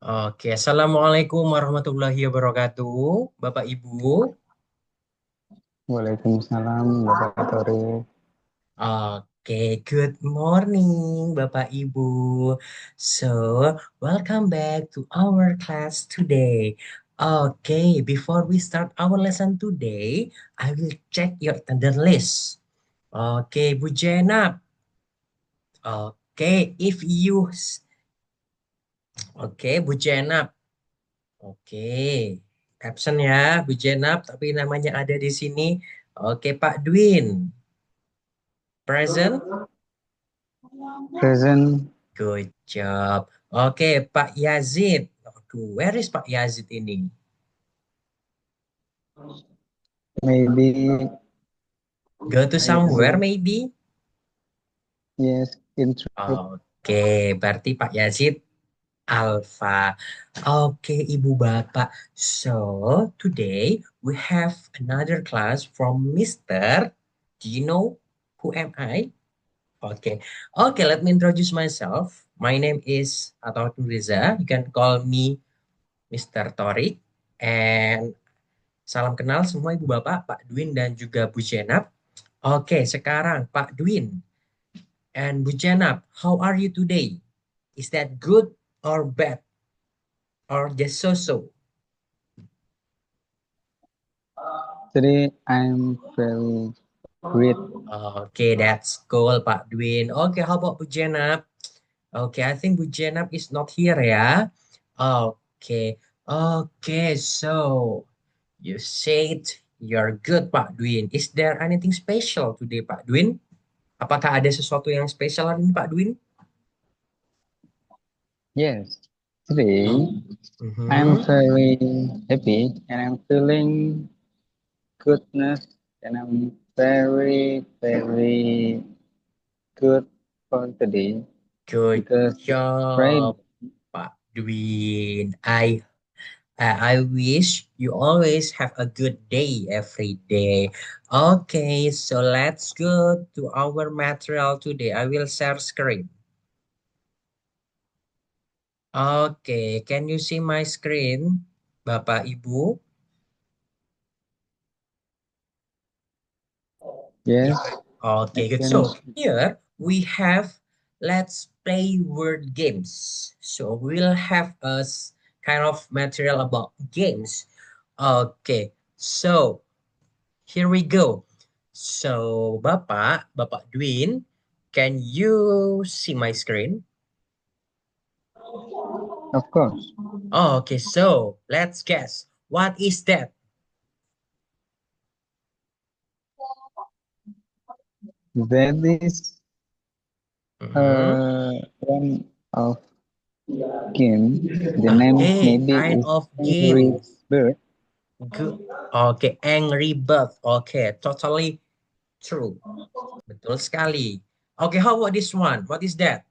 Oke, Assalamualaikum warahmatullahi wabarakatuh, Bapak Ibu. Waalaikumsalam, Bapak Tori. Oke, good morning, Bapak Ibu. So, welcome back to our class today. Okay, before we start our lesson today, I will check your attendance list. Okay, Bu Jenab. Okay, if you, Oke, Bu Jenab. Oke, absen ya, Bu Jenab, tapi namanya ada di sini. Oke, Pak Dwin, present. Present, Good job. Oke, Pak Yazid. Aduh, where is Pak Yazid ini? maybe Go to I somewhere see. maybe? Yes, intro. Oke, berarti Pak Yazid Alpha. Oke, Ibu Bapak. So, today we have another class from Mr. Do you know who am I? Okay. Okay, let me introduce myself. My name is Atawatul Riza. You can call me Mr. Torik. And salam kenal semua Ibu Bapak, Pak Dwin dan juga Bu Jenab. Oke, sekarang Pak Dwin and Bu Jenab, how are you today? Is that good or bad or just so-so? Today I'm very great. Oke, that's cool Pak Dwin. Oke, how about Bu Jenab? Oke, I think Bu Jenab is not here ya. Oke, oke, so you said you're good, Pak Dwin. Is there anything special today, Pak Dwin? Apakah ada sesuatu yang spesial hari ini, Pak Dwin? Yes, today I'm Mhm. very happy and I'm feeling goodness and I'm very good for today Good because it's Friday. job, Pak Dwin. I wish you always have a good day every day. Okay, so let's go to our material today. I will share screen. Okay, can you see my screen, Bapak Ibu? Yes, Yeah. I Okay, good. can. So here we have let's play word games. So we'll have kind of material about games. Okay, so here we go. So Bapak Dwin, can you see my screen? Of course, Oh, okay, so let's guess. What is that? that is Mhm. one of game. The name Okay, maybe kind is of Angry game. Bird. Good. Okay, Angry Bird. Okay, totally true. Betul sekali. Okay, how about this one? What is that?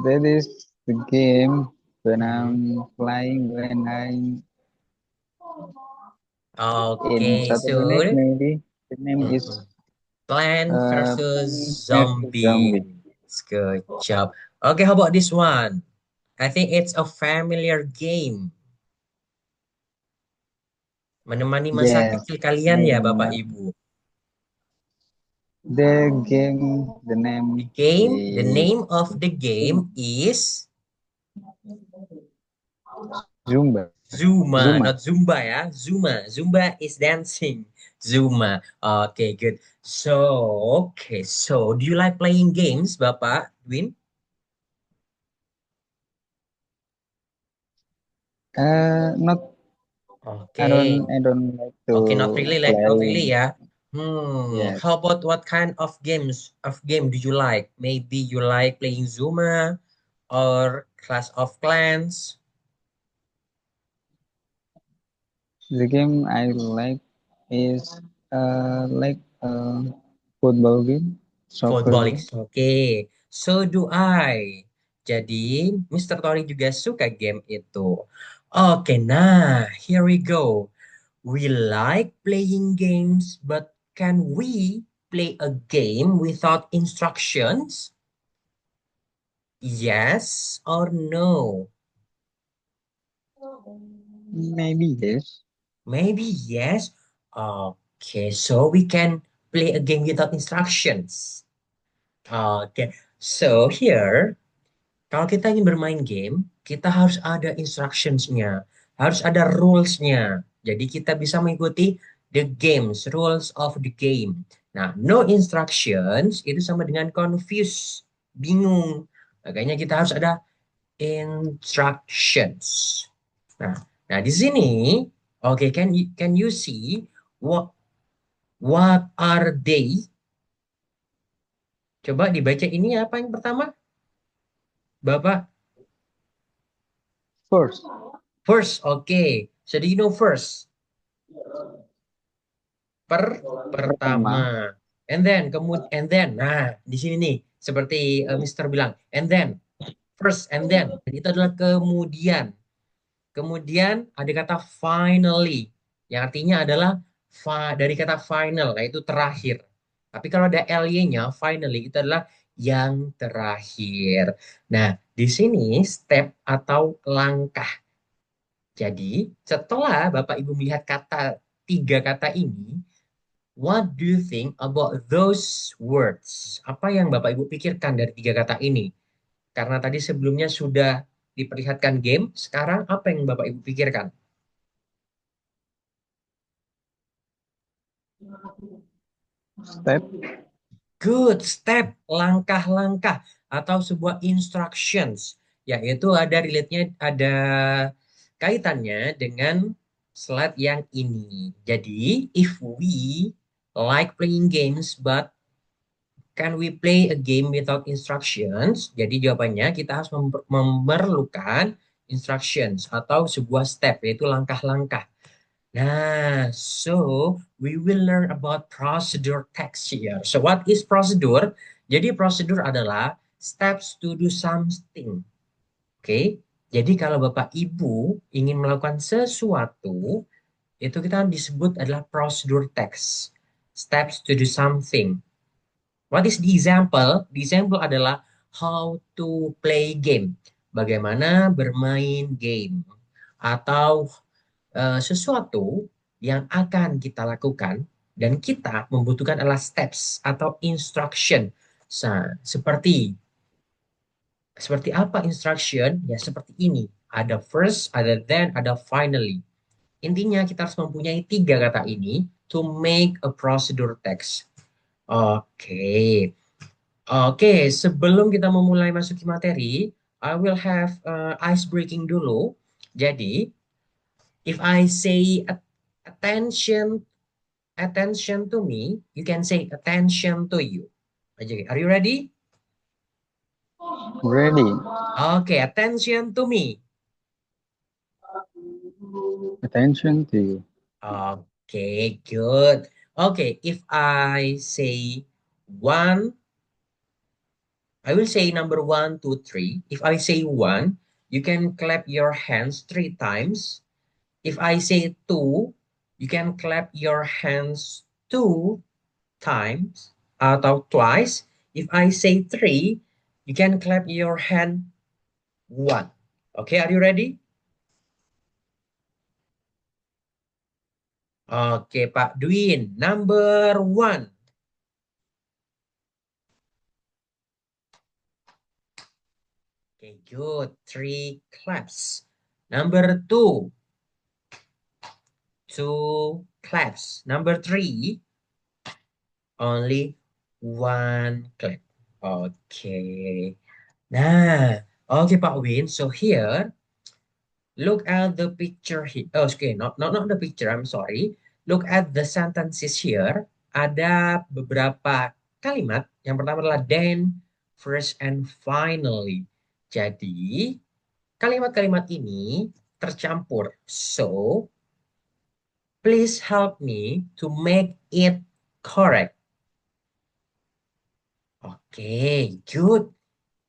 That is the game when Mhm. I'm flying, when I'm in Okay, satu so menit maybe. The name is mhm. Plant versus Plants vs Zombie. Zombie. Good job. Okay, how about this one? I think it's a familiar game. Menemani masa Yes, kecil kalian I ya, Bapak know. Ibu. The game, the The name game, the is name of the game is Zumba. Zuma, Zuma. not Zumba ya. Zuma. Zumba is dancing. Zuma. Okay, good. So, do you like playing games, Bapak Dwin? Not. Okay. I don't like Okay, not to really like, not really play. ya. Yes. How about what kind of game do you like? Maybe you like playing Zuma or Clash of Clans, The game I like is like football game, soccer football. game. Oke, so do I. Jadi, Mister Tori juga suka game itu. Oke, nah, here we go. We like playing games, but can we play a game without instructions? Yes or no? Maybe yes. Maybe yes. Okay, so we can play a game without instructions. Okay, so here, kalau kita ingin bermain game, kita harus ada instructions-nya, harus ada rules-nya. Jadi kita bisa mengikuti the games, rules of the game. Nah, no instructions itu sama dengan confused, bingung. Makanya kita harus ada instructions. Nah, nah di sini, oke, can you see what are they? Coba dibaca ini apa yang pertama, Bapak? First, First, oke. So do you know first? Per pertama. pertama. And then. Nah, di sini nih seperti Mister bilang, and then, first and then. Dan itu adalah kemudian. Kemudian ada kata finally, yang artinya adalah dari kata final, yaitu terakhir. Tapi kalau ada ly-nya, finally, itu adalah yang terakhir. Nah, di sini step atau langkah. Jadi, setelah Bapak Ibu melihat tiga kata ini, what do you think about those words? Apa yang Bapak Ibu pikirkan dari tiga kata ini? Karena tadi sebelumnya sudah diperlihatkan game, sekarang apa yang Bapak Ibu pikirkan? Step, Good step, langkah-langkah atau sebuah instructions, yaitu ada relate-nya, ada kaitannya dengan slide yang ini. Jadi, if we like playing games but can we play a game without instructions? Jadi jawabannya kita harus memerlukan instructions atau sebuah step, yaitu langkah-langkah. Nah, so we will learn about procedure text here. So what is procedure? Jadi prosedur adalah steps to do something. Oke. Jadi kalau Bapak Ibu ingin melakukan sesuatu, itu kita disebut adalah prosedur text. Steps to do something. What is the example? The example adalah how to play game. Bagaimana bermain game. Atau sesuatu yang akan kita lakukan dan kita membutuhkan adalah steps atau instruction. Seperti apa instruction? Ya seperti ini. Ada first, ada then, ada finally. Intinya kita harus mempunyai tiga kata ini to make a procedure text. Oke. Oke, sebelum kita memulai masuki materi, I will have ice breaking dulu. Jadi, if I say attention attention to me, you can say attention to you. Okay, are you ready? ready. Okay, attention to me. Attention to you. Okay, good. Okay, if I say one, I will say number one, two, three. If I say one, you can clap your hands three times. If I say two, you can clap your hands two times atau twice. If I say three, you can clap your hand one. Okay, are you ready? Oke, Pak Dwin. Number one. Okay, good. Three claps. Number two. Two claps. Number three. Only one clap. Okay. Nah, okay, Pak Win. So here, look at the picture here. Oh, okay, not the picture. I'm sorry. Look at the sentences here. Ada beberapa kalimat. Yang pertama adalah then, first, and finally. Jadi, kalimat-kalimat ini tercampur. So, please help me to make it correct. Oke, good.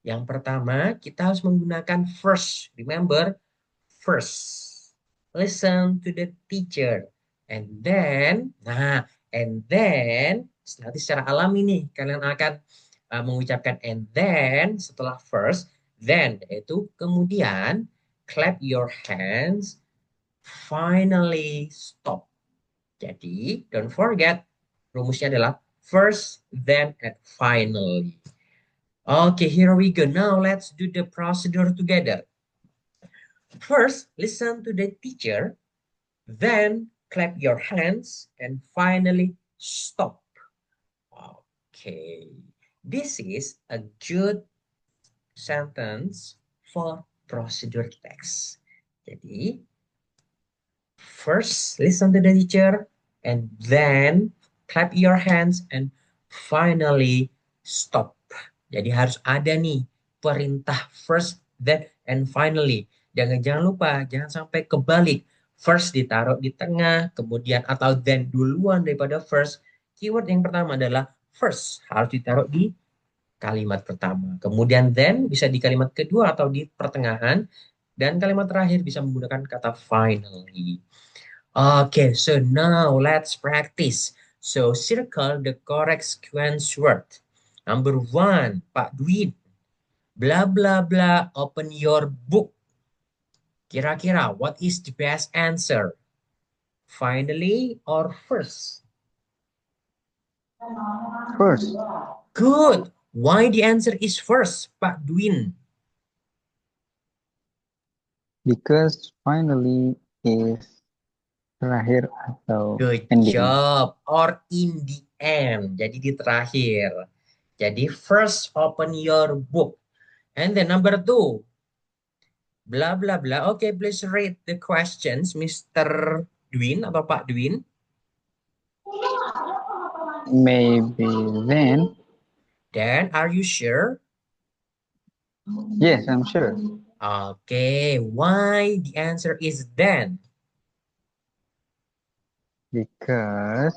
Yang pertama, kita harus menggunakan first. Remember, first. Listen to the teacher. And then, nanti secara alami nih, kalian akan mengucapkan and then setelah first. Then, yaitu kemudian, clap your hands, finally stop. Jadi, don't forget, rumusnya adalah first, then, and finally. Okay, here we go. Now, let's do the procedure together. First, listen to the teacher, then clap your hands, and finally stop. Okay, this is a good sentence for procedure text. Jadi, first listen to the teacher, and then clap your hands, and finally stop. Jadi harus ada nih perintah first, then, and finally. Jangan lupa, jangan sampai kebalik. First ditaruh di tengah, kemudian atau then duluan daripada first. Keyword yang pertama adalah first, harus ditaruh di kalimat pertama. Kemudian then bisa di kalimat kedua atau di pertengahan. Dan kalimat terakhir bisa menggunakan kata finally. Okay, so now let's practice. So circle the correct sequence word. Number one, Pak Dwi. Blah, blah, blah, open your book. Kira-kira, what is the best answer? Finally or first? First, Good. Why the answer is first, Pak Dwin? because finally is terakhir atau Good ending. job. Or in the end. Jadi di terakhir. Jadi first open your book. And then number two. Blah, blah, blah. Okay, please read the questions, Mr. Dwin atau Pak Dwin. Maybe then. Then, are you sure? Yes, I'm sure. Okay, why the answer is then? Because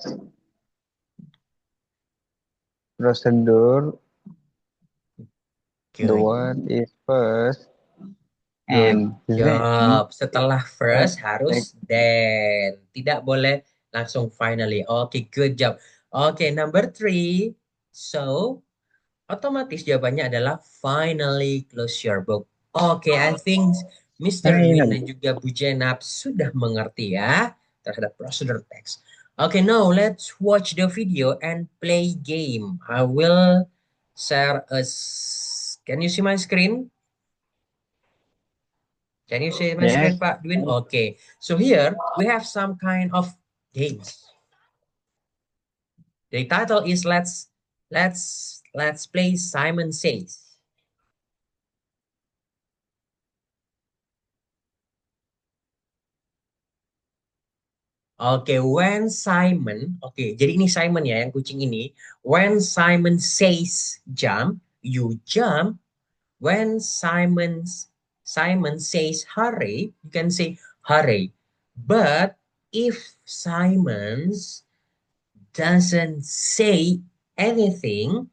procedure, the Good, word is first good and then job. Setelah first harus then. Tidak boleh langsung finally. Okay, good job. Okay, number three. So, otomatis jawabannya adalah finally close your book. Okay, I think Mr. Dwin dan finally. juga Bu Jenab sudah mengerti ya terhadap prosedur text. Okay, now let's watch the video and play game. I will share Can you see my screen? Can you see my screen, Yes. Pak Dwin? Okay, so here we have some kind of games. The title is let's play Simon Says. Oke, when Simon, oke, jadi ini Simon ya, yang kucing ini. When Simon says jump, you jump. When Simon says hurry, you can say hurry. But if Simon doesn't say anything,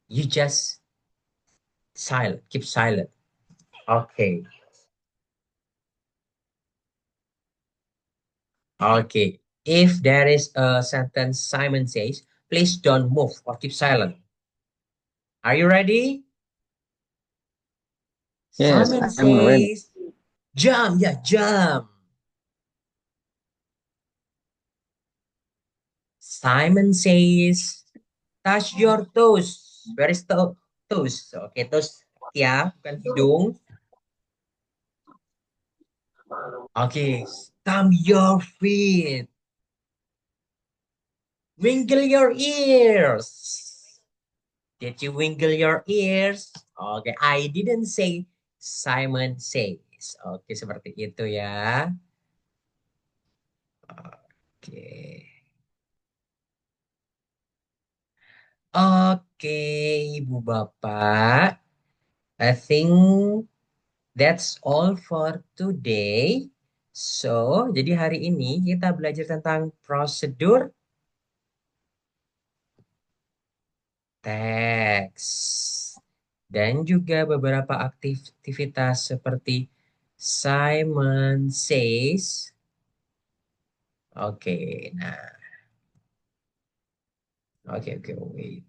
you just silent, keep silent. Okay, okay. If there is a sentence Simon says, please don't move or keep silent. Are you ready? Yes, Simon I'm ready. says, jump, yeah, jump. Simon says, touch your toes. Where is toes? Oke, toes ya, bukan hidung. Oke, stamp your feet. Winkle your ears. Did you winkle your ears? Oke, I didn't say Simon says. Oke, seperti itu ya. Oke. Oke, Ibu Bapak. I think that's all for today. So, jadi hari ini kita belajar tentang prosedur teks dan juga beberapa aktivitas seperti Simon says. Oke, nah, oke, wait.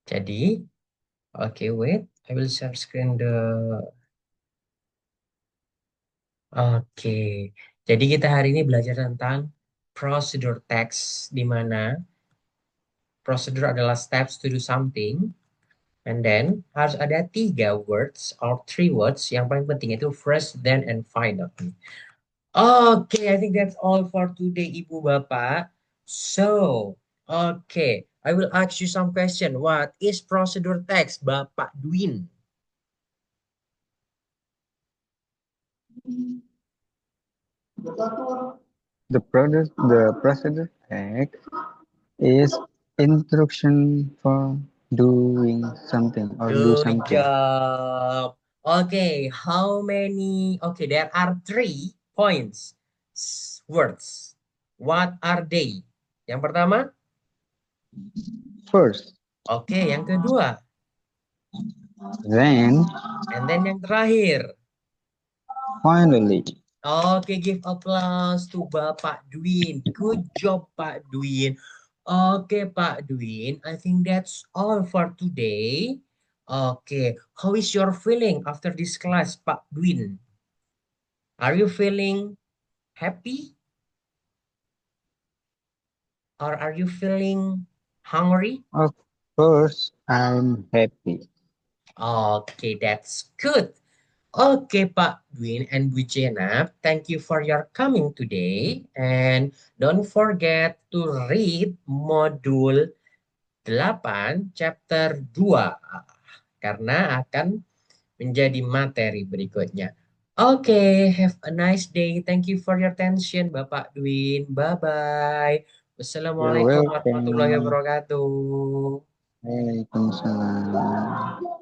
Jadi, oke, wait. I will share screen the... Oke. Jadi kita hari ini belajar tentang procedure text, di mana procedure adalah steps to do something. And then harus ada tiga words or three words. Yang paling penting itu first, then, and final. Okay, I think that's all for today, Ibu Bapak. So, okay, I will ask you some question. What is procedure text, Bapak Dwin? The procedure text is instruction for doing something or do Good something. job. Okay, how many? Okay, there are 3 points. Words. What are they? Yang pertama? First, Oke, yang kedua. then, And then yang terakhir. finally. Oke, give applause to Bapak Dwin. Good job, Pak Dwin. Oke, Pak Dwin. I think that's all for today. Oke, how is your feeling after this class, Pak Dwin? Are you feeling happy or are you feeling hungry? Of course, I'm happy. Okay, that's good. Okay, Pak Dwin and Bu Jenab, thank you for your coming today. And don't forget to read modul 8 chapter 2 karena akan menjadi materi berikutnya. Oke, have a nice day. Thank you for your attention, Bapak Dwin. Bye-bye. You're Wassalamualaikum warahmatullahi welcome. wabarakatuh. Waalaikumsalam.